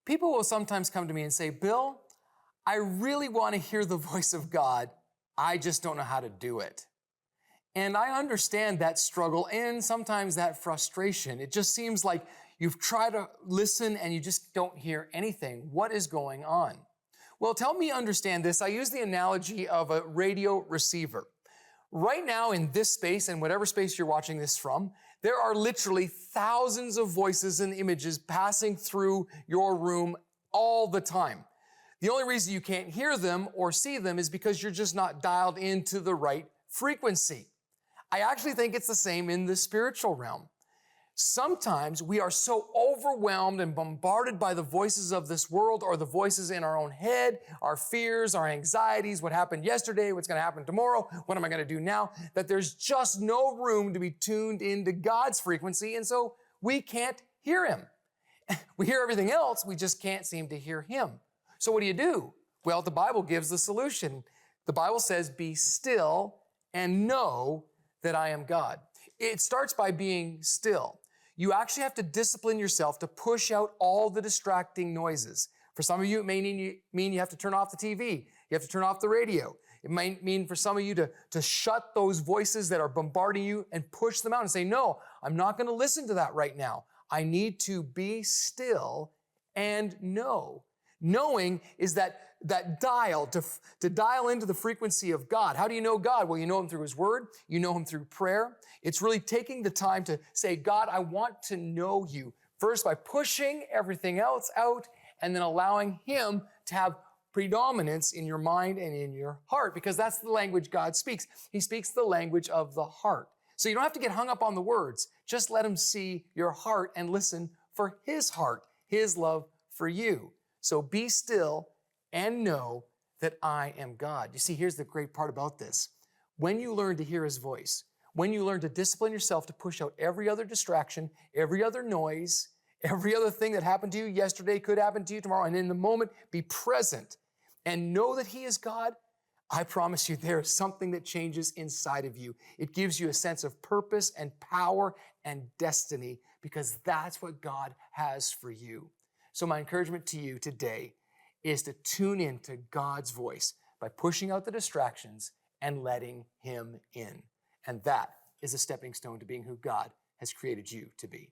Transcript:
People will sometimes come to me and say, Bill, I really want to hear the voice of God. I just don't know how to do it. And I understand that struggle and sometimes that frustration. It just seems like you've tried to listen and you just don't hear anything. What is going on? Well, to help me understand this, I use the analogy of a radio receiver. Right now in this space and whatever space you're watching this from, there are literally thousands of voices and images passing through your room all the time. The only reason you can't hear them or see them is because you're just not dialed into the right frequency. I actually think it's the same in the spiritual realm. Sometimes we are so overwhelmed and bombarded by the voices of this world or the voices in our own head, our fears, our anxieties, what happened yesterday, what's going to happen tomorrow, what am I going to do now, that there's just no room to be tuned into God's frequency, and so we can't hear Him. We hear everything else, we just can't seem to hear Him. So what do? Well, the Bible gives the solution. The Bible says, be still and know that I am God. It starts by being still. You actually have to discipline yourself to push out all the distracting noises. For some of you, it may mean you have to turn off the TV. You have to turn off the radio. It might mean for some of you to shut those voices that are bombarding you and push them out and say, no, I'm not going to listen to that right now. I need to be still and know. Knowing is that dial, to dial into the frequency of God. How do you know God? Well, you know Him through His Word. You know Him through prayer. It's really taking the time to say, God, I want to know You. First, by pushing everything else out and then allowing Him to have predominance in your mind and in your heart, because that's the language God speaks. He speaks the language of the heart. So you don't have to get hung up on the words. Just let Him see your heart and listen for His heart, His love for you. So be still and know that I am God. You see, here's the great part about this. When you learn to hear His voice, when you learn to discipline yourself to push out every other distraction, every other noise, every other thing that happened to you yesterday could happen to you tomorrow, and in the moment be present and know that He is God, I promise you there is something that changes inside of you. It gives you a sense of purpose and power and destiny, because that's what God has for you. So my encouragement to you today is to tune into God's voice by pushing out the distractions and letting Him in. And that is a stepping stone to being who God has created you to be.